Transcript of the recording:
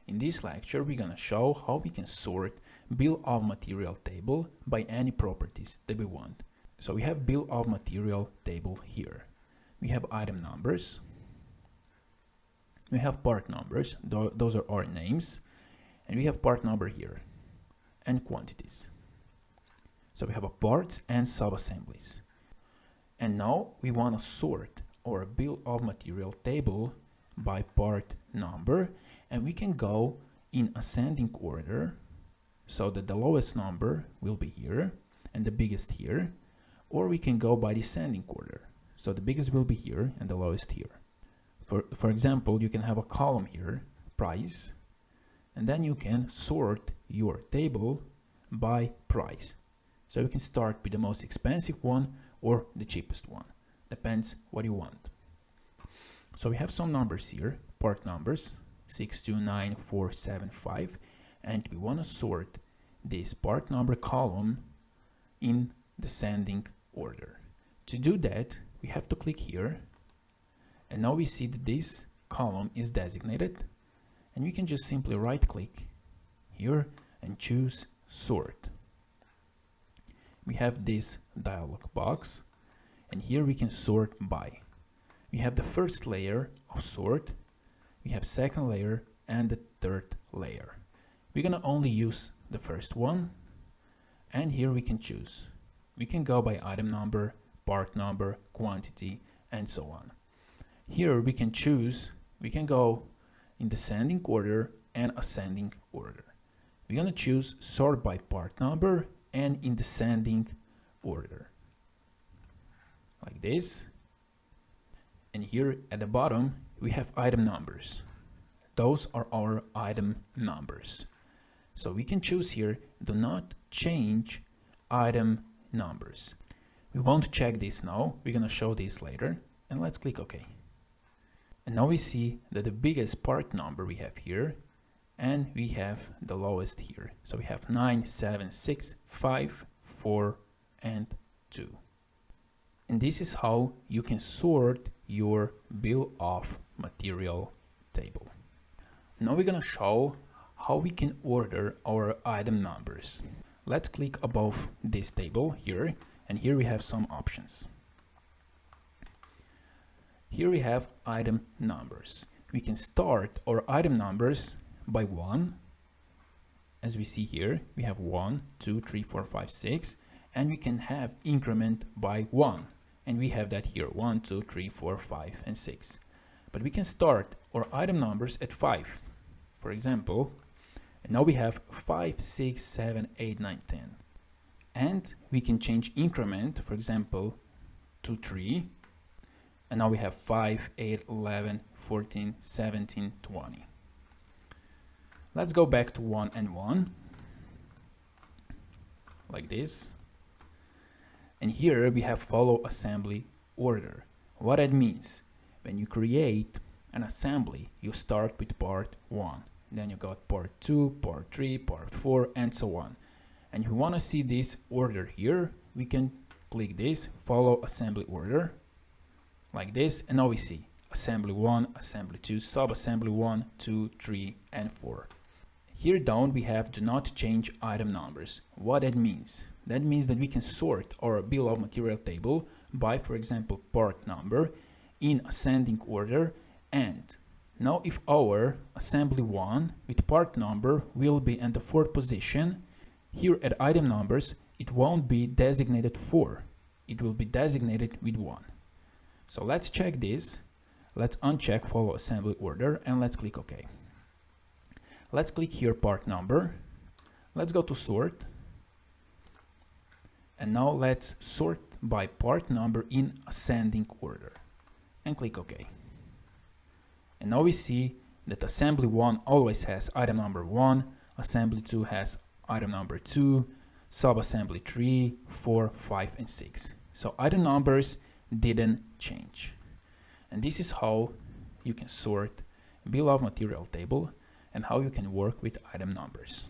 In this lecture, we're gonna show how we can sort bill of material table by any properties that we want. So we have bill of material table here. We have item numbers. We have part numbers, those are our names. And we have part number here and quantities. So we have a parts and sub-assemblies. And now we want to sort our bill of material table by part number, and we can go in ascending order so that the lowest number will be here and the biggest here, or we can go by descending order. So the biggest will be here and the lowest here. For example, you can have a column here, price, and then you can sort your table by price. So you can start with the most expensive one or the cheapest one. Depends what you want. So we have some numbers here, part numbers, 629475, and we want to sort this part number column in descending order. To do that, we have to click here, and now we see that this column is designated, and we can just simply right click here and choose sort. We have this dialog box, and here we can sort by. We have the first layer of sort, we have second layer and the third layer. We're gonna only use the first one, and here we can choose. We can go by item number, part number, quantity, and so on. Here we can choose, we can go in descending order and ascending order. We're gonna choose sort by part number and in descending order, like this. And here at the bottom we have item numbers. Those are our item numbers. So we can choose here, do not change item numbers. We won't check this now, we're gonna show this later, and let's click OK. And now we see that the biggest part number we have here, and we have the lowest here. So we have 9, 7, 6, 5, 4, and 2. And this is how you can sort your bill of material table. Now we're gonna show how we can order our item numbers. Let's click above this table here, and here we have some options. Here we have item numbers. We can start our item numbers by 1. As we see here, we have 1, 2, 3, 4, 5, 6, and we can have increment by 1. And we have that here, 1, 2, 3, 4, 5, and 6. But we can start our item numbers at 5, for example, and now we have 5, 6, 7, 8, 9, 10. And we can change increment, for example, to 3. And now we have 5, 8, 11, 14, 17, 20. Let's go back to 1 and 1, like this. And here we have follow assembly order. What that means, when you create an assembly, you start with part 1. Then you got part 2, part 3, part 4, and so on. And if you want to see this order here, we can click this, follow assembly order, like this, and now we see assembly 1, assembly 2, sub-assembly 1, 2, 3, and 4. Here down we have do not change item numbers. What that means? That means that we can sort our bill of material table by, for example, part number in ascending order, and now if our assembly 1 with part number will be in the 4th position, here at item numbers it won't be designated 4, it will be designated with 1. So let's check this. Let's uncheck follow assembly order and let's click OK. Let's click here part number. Let's go to sort. And now let's sort by part number in ascending order and click OK. And now we see that assembly 1 always has item number 1, assembly 2 has item number 2, sub-assembly 3, 4, 5, and 6. So item numbers didn't change. And this is how you can sort bill of material table and how you can work with item numbers.